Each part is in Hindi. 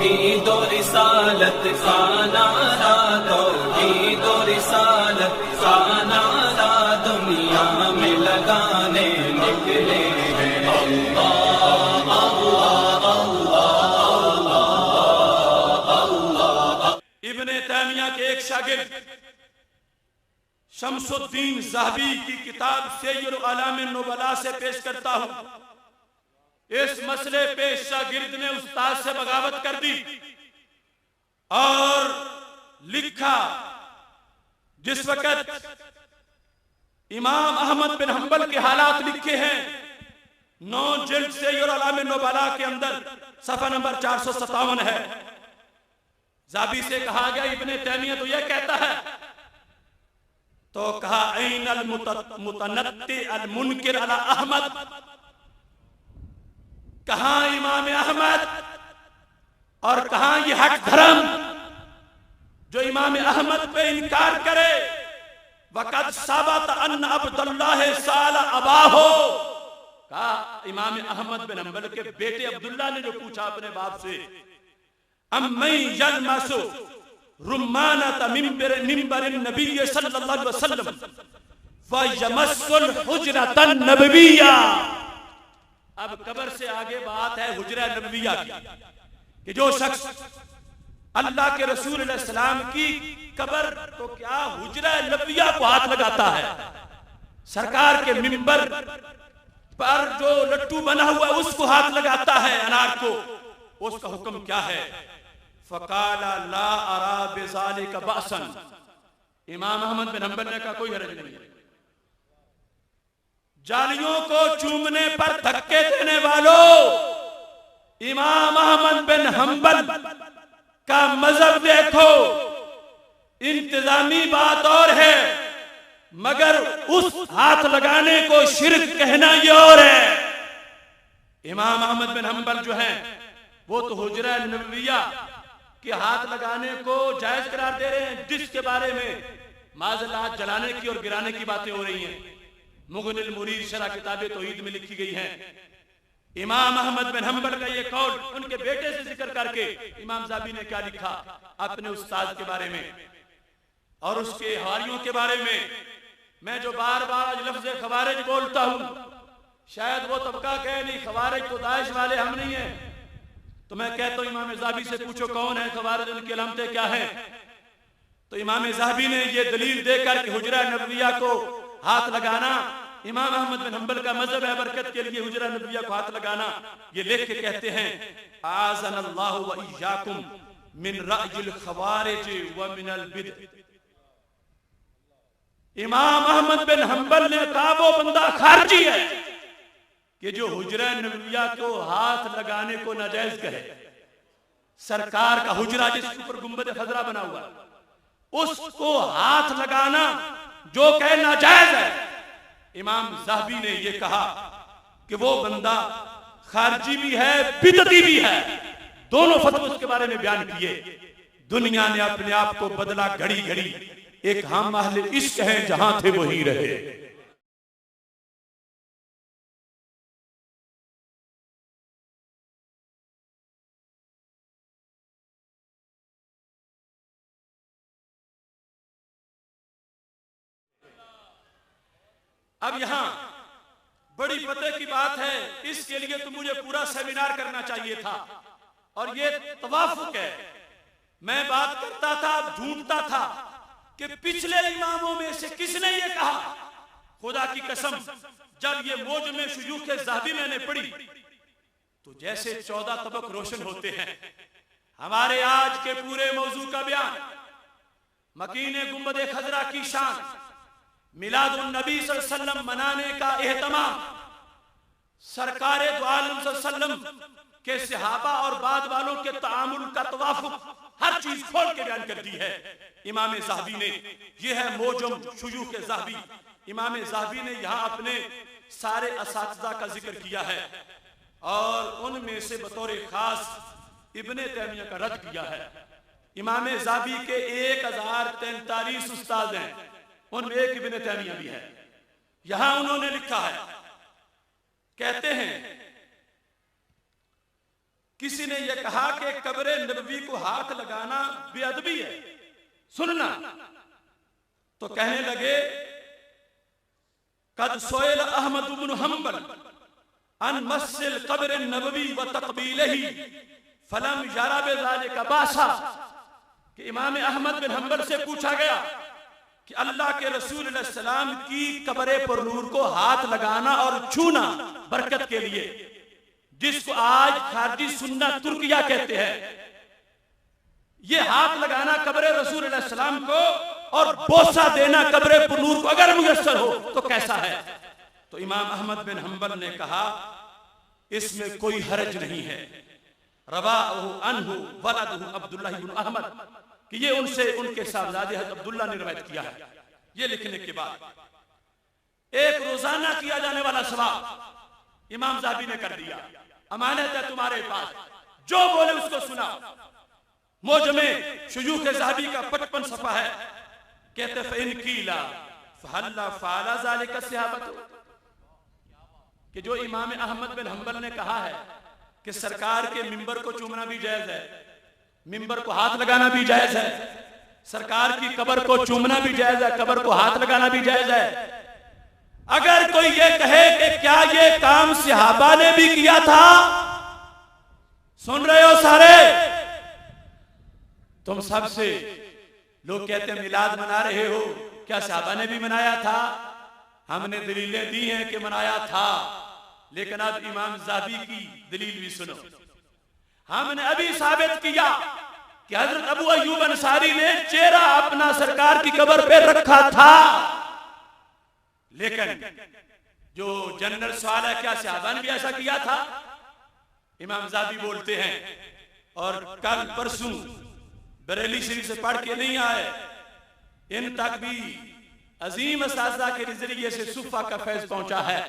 तौहीद और रिसालत का नारा, तौहीद और रिसालत का नारा दुनिया में लगाने निकले हैं। इब्ने तैमिया के एक शागिर्द शमसुद्दीन ज़हबी की किताब सैय्युल आलाम नुबला से पेश करता हूं। इस मसले पे शागिर्द ने उस्ताद से बगावत कर दी और लिखा, जिस वक़्त इमाम अहमद बिन हंबल के हालात लिखे हैं 9 जिल्द सैय्युल आलाम नुबला के अंदर सफ़ा नंबर 457 है। ज़हबी से कहा गया इब्ने तैमिया तो यह कहता है, तो कहा ऐनल मुतनत्ति अल मुनकिर अला अहमद, कहां इमाम अहमद और कहां ये हक धर्म जो इमाम अहमद पे इनकार करे। वक़द सबत अन अब्दुल्लाह साल अबाहो, कहा इमाम अहमद बिन हंबल के बेटे अब्दुल्ला ने जो पूछा अपने बाप से, अम्मै यलमसु रुमानत मिंबर नबी सल्लल्लाहु अलैहि वसल्लम व यमस्सुल हुजरतन नबविया। अब कब्र से आगे बात है हुजरा नबविया की, कि जो शख्स अल्लाह के रसूल अलैहि सलाम की कब्र तो क्या हुजरा नबविया को हाथ लगाता है, सरकार के मिंबर पर जो लट्टू बना हुआ उसको हाथ लगाता है, अनार को, उसका हुक्म क्या है? फ़क़ाला ला अरा बिज़ालिका बअसन, इमाम अहमद बिन हंबल ने कहा कोई हरज नहीं है। जालियों को चूमने पर धक्के देने वालों, इमाम अहमद बिन हंबल का मजहब देखो, इंतजामी बात और है, मगर उस हाथ लगाने को शिर्क कहना ये और है। इमाम अहमद बिन हंबल जो है वो तो हुजरा नबविया के हाथ लगाने को जायज करार दे रहे हैं, जिसके बारे में माज़ल्लाह जलाने की और गिराने की बातें हो रही हैं। मुग़निल मुरीद शरह किताबे तौहीद में लिखी गई हैं। इमाम अहमद बिन हंबल का ये कौल उनके बेटे से जिक्र करके इमाम ज़हबी ने क्या लिखा अपने उस्ताद के बारे में और उसके हवारियों के बारे में। मैं जो बार बार लफ्ज़ खवारिज बोलता हूं, शायद वो तबका कहे नहीं खवारिज तो दाइश वाले हम नहीं है, तो मैं कहता हूं इमाम ज़हबी से पूछो कौन है खवारिज, उनकी अलामतें क्या है। तो इमाम ज़हबी ने ये दलील देकर कि हुजरा नबविया को हाथ लगाना इमाम अहमद बिन हंबल का मजहब है, बरकत के लिए हुजरा नबविया को हाथ लगाना, ये लिख के कहते हैं आज़नल्लाहु व इय्याकुम मिन रअयिल खवारिज व मिनल बिदअ। इमाम अहमद बिन हंबल ने कहा वो बंदा खारजी है कि जो हुजरा नबविया को हाथ लगाने को नाजायज कहे। सरकार का हुजरा जिसके ऊपर गुंबद खजरा बना हुआ उसको हाथ लगाना जो कहे नाजायज है, इमाम ज़हबी ने यह कहा कि वो बंदा खारजी भी है बिदअती भी है। दोनों फतवे उसके बारे में बयान किए। दुनिया ने अपने आप को बदला घड़ी घड़ी, एक हम अहले इश्क हैं जहां थे वहीं रहे। अब यहां बड़ी पते की बात है, इसके लिए तो मुझे पूरा सेमिनार करना चाहिए था और ये तवाफुक है। मैं बात करता था, ढूंढता था कि पिछले इमामों में से किसने ये कहा। खुदा की कसम जब ये मौज में शुयूख ज़हबी मैंने पढ़ी तो जैसे 14 तबक रोशन होते हैं। हमारे आज के पूरे मौजू का बयान मकीने गुंबद खजरा की शान, मिलादुन नबी सल्लल्लाहु अलैहि वसल्लम मनाने का एहतमाम, सरकारे दो आलम सल्लल्लाहु अलैहि वसल्लम के सहाबा और बाद वालों के तामुल का तवाफुक, हर चीज खोल के बयान कर दी है इमाम ज़हबी ने। यह है मौजम शुयूख ज़हबी। इमाम ज़हबी ने यहाँ अपने सारे असातिज़ा का जिक्र किया है और उनमें से बतौर खास इब्ने तैमिया का रद्द किया है। इमाम ज़हबी के 1043 उस्ताद हैं, उनमें एक इब्ने तैमिया भी है। यहां उन्होंने लिखा है, कहते हैं किसी ने यह कहा कि कब्र नबवी को हाथ लगाना बेअदबी है, सुनना। तो कहने लगे कद सोयल अहमद इब्न हंबल अन मस्सिल कब्र नबवी व तकबीलही फलम यरा बिज़ालिका बासा, कि इमाम अहमद बिन हंबल से पूछा गया कि अल्लाह के रसूल सल्लल्लाहु की कब्र पर नूर को हाथ लगाना और छूना बरकत के लिए, जिसको आज खारजी सुन्ना तुर्किया कहते हैं, ये हाथ लगाना कब्र रसूल सल्लल्लाहु को और बोसा देना कब्र पर नूर को अगर मुयस्सर हो तो कैसा है? तो इमाम अहमद बिन हंबल ने कहा इसमें कोई हरज नहीं है। रवाहु अन्हु वलदहु अब्दुल्लाह इब्न अहमद, कि ये उनसे उनके साहबजादे हज़रत अब्दुल्लाह ने रिवायत किया है। ये लिखने के बाद एक रोजाना किया जाने वाला सवाल इमाम ज़हाबी ने कर दिया, अमानत है तुम्हारे पास, जो बोले उसको सुना। मोजमे शुयूख ज़हाबी का 55 सफ़ा है। कहते फ़इन कीला फहल्ला फ़अला ज़ालिका सहाबतु, कि जो इमाम अहमद बिन हंबल ने कहा है कि सरकार के मिंबर को चूमना भी जायज है, मिंबर को हाथ लगाना भी जायज है, सरकार की कब्र को चूमना भी जायज है, कब्र को हाथ लगाना भी जायज है। अगर कोई ये कहे कि क्या ये काम सहाबा ने भी किया था, सुन रहे हो सारे, तुम सबसे लोग कहते हैं मिलाद मना रहे हो, क्या सहाबा ने भी मनाया था? हमने दलीलें दी हैं कि मनाया था, लेकिन अब इमाम ज़हाबी की दलील भी सुनो। हमने अभी साबित किया कि हजरत अबू अय्यूब अंसारी ने चेहरा अपना सरकार की कब्र पे रखा था, लेकिन जो जनरल सवाल है क्या सहाबा ने भी ऐसा किया था? इमाम ज़हाबी बोलते हैं, और कल परसों बरेली शरीफ से पढ़ के नहीं आए, इन तक भी अजीम असातिज़ा के नजरिए से सुफ़ा का फैज़ पहुंचा है।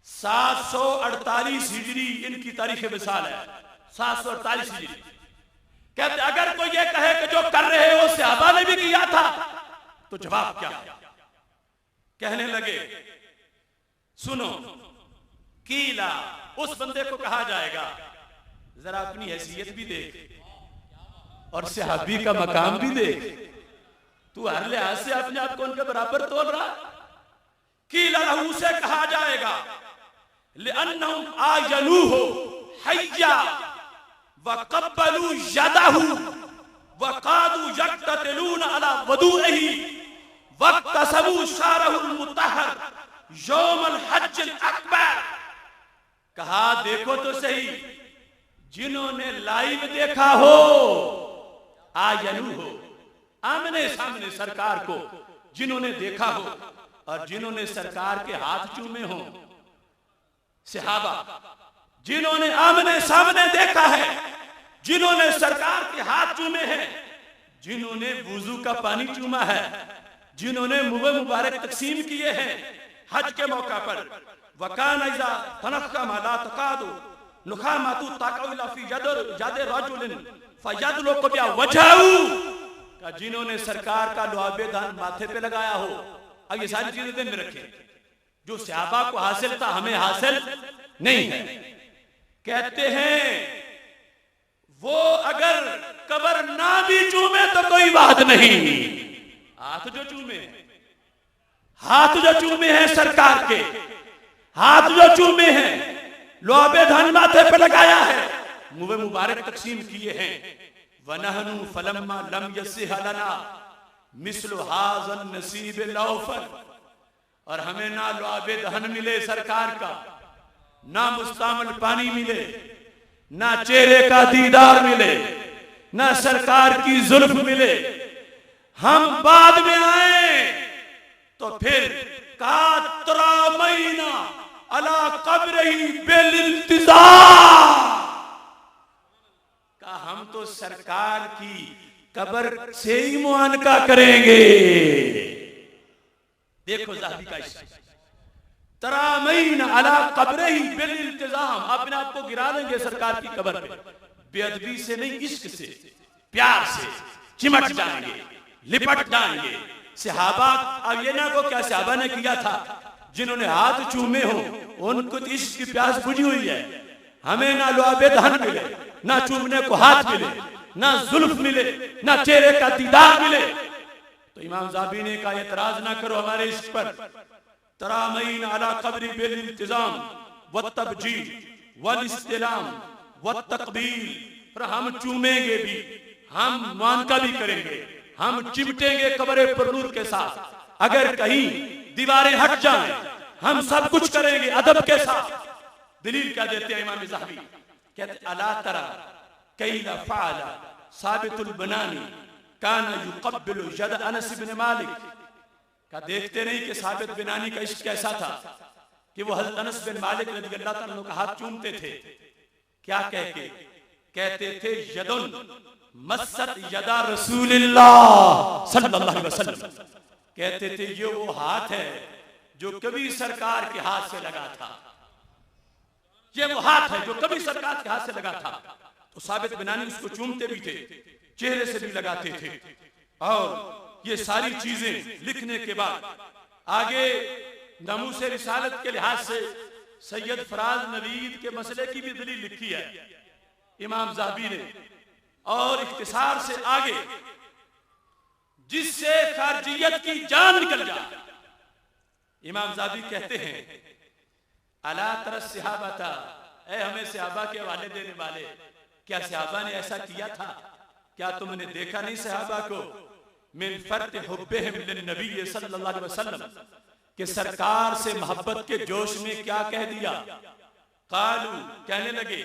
748 हिजरी इनकी तारीख विसाल है, 748 हिजरी। कहते अगर कोई ये कहे कि जो कर रहे हो सहाबा ने भी किया था, तो जवाब क्या है? कहने लगे सुनो, कीला, उस बंदे को कहा जाएगा जरा अपनी हैसियत भी देख और सहाबी का मकाम भी देख, तू हर लिहाज से अपने आप को उनके बराबर तोल रहा। कीला लहू से कहा जाएगा लिअन्नहुम आयनूहु हय्या व क़ब्बलू यदहु व क़ादू यक़तलून अला वदूइही वक़्तसबू शारहुल मुतहहर यौमल हज्जिल अकबर। कहा देखो तो सही, जिन्होंने लाइव देखा हो, आयनू हो, आमने सामने सरकार को जिन्होंने देखा हो और जिन्होंने सरकार के हाथ चूमे हो, सहाबा जिन्होंने आमने सामने देखा है, जिन्होंने सरकार के हाथ चूमे हैं, जिन्होंने वुजू का पानी चूमा है, जिन्होंने मुँह मुबारक तकसीम किए हैं हज के मौका पर, वकान इज़ा तनक्का मा ला तकादु नुखामातु ताकविला फी यद रजुलिन फयदलुकु बिहा वजहू, का जिन्होंने सरकार का लुआबे दान माथे पे लगाया हो। अब ये सारी चीजें दिन में रखें, जो सहाबा को हासिल था हमें हासिल नहीं है। कहते हैं वो अगर कब्र ना भी चूमे तो कोई बात नहीं, हाथ जो चूमे, हाथ जो चूमे हैं सरकार के, हाथ जो चूमे हैं, लुआबे दान माथे पे लगाया है, मुँह मुबारक तकसीम किए हैं, वनहनु फलम्मा लम यसिह लना मिस्लु हाज़न नसीब लौफर, और हमें ना लुआबे दहन मिले सरकार का, ना मुस्तामल पानी मिले, ना चेहरे का दीदार मिले, ना सरकार की जुल्फ मिले, हम बाद में आए तो फिर कातरा महीना अला कब्रही बिलिल्तिज़ाम, का हम तो सरकार की कब्र से ही मुआनका करेंगे। देखो ज़हाबी का तरामईन अला कब्रही बिलिल्तिज़ाम, अपने आप को गिरा देंगे सरकार की कब्र पे, बेअदबी से नहीं इश्क से, प्यार से चिमट जाएंगे, लिपट जाएंगे। सहाबा, अब ये ना को क्या सहाबा ने किया था, जिन्होंने हाथ चूमे हो उनको तो इश्क की प्यास बुझी हुई है, हमें ना लुआबे दहन मिले, ना चूमने को हाथ मिले, ना जुल्फ मिले, ना चेहरे का दीदार मिले। तो इमाम ज़ाबी ने कहा एतराज ना करो हमारे इश्क पर। तरामईन अला कब्री बिल इंतजाम व तबजील वल इस्तिलाम व तकबील, पर हम चूमेंगे भी, हम मानका भी करेंगे, हम चिमटेंगे कब्र पर नूर के साथ। अगर कहीं दीवारें हट जाएं हम सब कुछ करेंगे अदब के साथ। दलील क्या देते हैं इमाम ज़ाहबी, कहते अला तरा कैला फ़अला साबितुल बनानी काना युक़ब्बिलु यद अनस बिन मालिक। क्या देखते नहीं कि साबित बनानी का इश्क कैसा था कि वो हज़रत अनस बिन मालिक रज़ियल्लाहु ताला अन्हु का हाथ चूमते थे। क्या कह के कहते थे यदुन मस्सत यदा रसूलिल्लाह सल्लल्लाहु अलैहि वसल्लम, कहते थे ये वो हाथ है जो कभी सरकार के हाथ से लगा था, ये वो हाथ है जो कभी सरकार के हाथ से लगा था। तो साबित बनानी उसको चूमते भी थे, चेहरे से भी लगाते थे। और ये सारी चीजें लिखने के बाद आगे नमूसे रिसालत के लिहाज से सैयद फराज नवीद के मसले की भी दलील लिखी है इमाम ज़ाहबी ने। और इख्तिसार से आगे जिससे खारजियत की जान निकल जाए, इमाम ज़ाहबी कहते हैं अला तरस सहाबता, ऐ हमें सहाबा के हवाले देने वाले, क्या सहाबा ने ऐसा किया था? क्या तुमने देखा नहीं सहाबा को मिन फर्त हुब्बिहिम लिन्नबी सल्लल्लाहु अलैहि वसल्लम, कि सरकार से मोहब्बत के जोश में क्या कह दिया? कालू, कहने लगे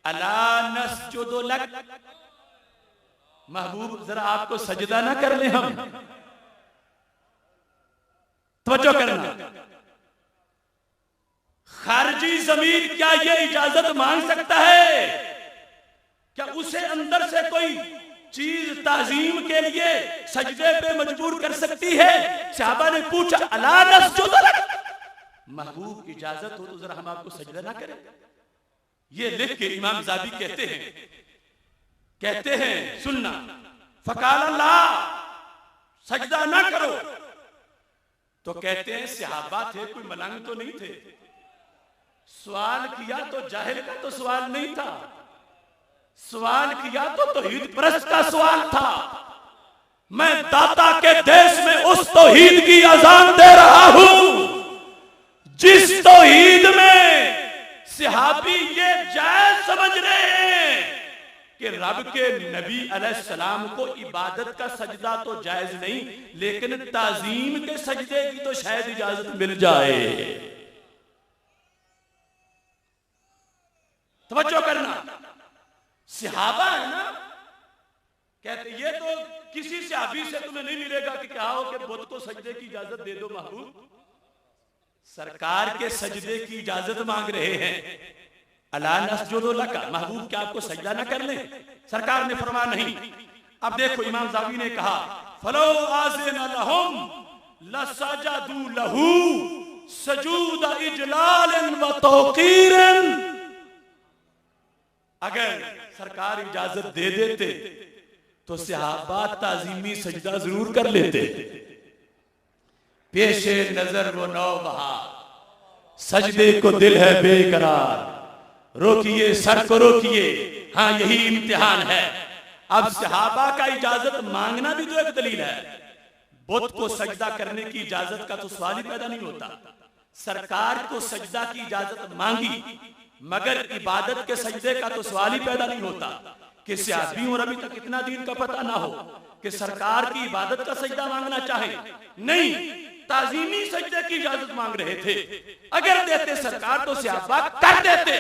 अला नस्जुदु लक, महबूब जरा आपको सजदा ना कर ले हम? तवज्जो करना, खारजी ज़मीर क्या ये इजाजत मांग सकता है? क्या उसे अंदर से कोई चीज ताजीम के लिए सजदे पे मजबूर कर सकती है? सहाबा ने पूछा अला नस्जुदु लक, महबूब की इजाजत हो तो जरा हम आपको सजदा ना करें? ये लिख के इमाम ज़ाहबी कहते हैं सुनना, फ़क़ाल अल्लाह, सजदा ना करो। तो कहते हैं सहाबा थे, कोई मलंग तो नहीं थे। सवाल किया तो जाहिल का तो सवाल नहीं था, सवाल किया तो तौहीद परस्त का सवाल था। मैं दाता के देश में उस तौहीद की अजान दे रहा हूं जिस तौहीद में सहाबी ये जायज समझ रहे हैं कि रब के नबी अलैहिस्सलाम को इबादत का सजदा तो जायज नहीं, लेकिन ताजीम के सजदे की तो शायद इजाजत मिल जाए। तवज्जो करना, सहाबा है ना, कहते ये तो किसी सहाबी से तुम्हें नहीं मिलेगा कि क्या हो कि बुत को सजदे की इजाजत दे दो महबूब। सरकार के सजदे की इजाजत मांग रहे हैं, अला नस्जुदु लका, महबूब क्या आपको सजदा ना कर ले? सरकार ने फरमाया नहीं। अब देखो इमाम ज़ाहबी ने कहा फलो आज़िन लहुम लसजदू लहू सजूद इजलालन व तौक़ीरन, अगर सरकार इजाजत दे देते तो सहाबा ताजीमी सजदा जरूर कर लेते। पेशे नजर वो नौबहा, सजदे को दिल है बेकरार, रोकिए सर को रोकिए, हाँ यही इम्तिहान है। अब सहाबा का इजाजत मांगना भी तो एक दलील है। बुत को सजदा करने की इजाजत का तो सवाल ही पैदा नहीं होता। सरकार को सजदा की इजाजत मांगी मगर इबादत के सजदे का तो सवाल ही पैदा नहीं होता कि सहाबी और अभी तक इतना दीन का पता ना हो कि सरकार की इबादत का सजदा मांगना चाहे। नहीं, ताजीमी सजदे की इजाजत मांग रहे थे। अगर देते सरकार तो सहाबा कर देते।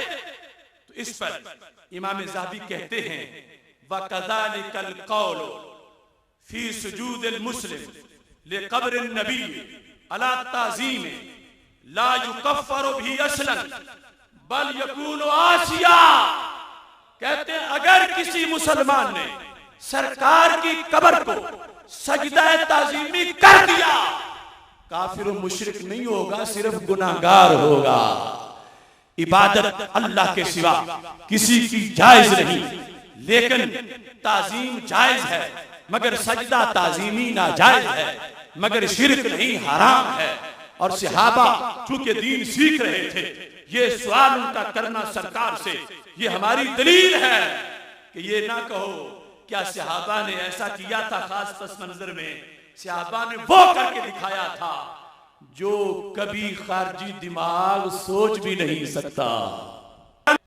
तो इस पर इमाम ज़ाहबी कहते हैं वकज़ालिकल क़ौलु फी सुजूदिल मुस्लिम लिक़ब्रिन नबी अला ताज़ीम ला युकफ़्फ़रु भी असलन बल यकून आसिया। कहते हैं अगर किसी मुसलमान ने सरकार की कब्र को सजदा ताजीमी कर दिया, काफिर और मुशरिक नहीं होगा, सिर्फ गुनाहगार होगा। इबादत अल्लाह के सिवा किसी की जायज नहीं, लेकिन ताजीम जायज है, मगर सजदा ताजीमी नाजायज है, मगर शिरक नहीं, हराम है। और सहाबा चूंकि दीन सीख रहे थे ये सवाल उनका करना सरकार से ये हमारी दलील है कि ये ना कहो क्या सहाबा ने ऐसा किया था खास पस मंजर में। सहाबा ने वो करके दिखाया था जो कभी खारजी दिमाग सोच भी नहीं सकता।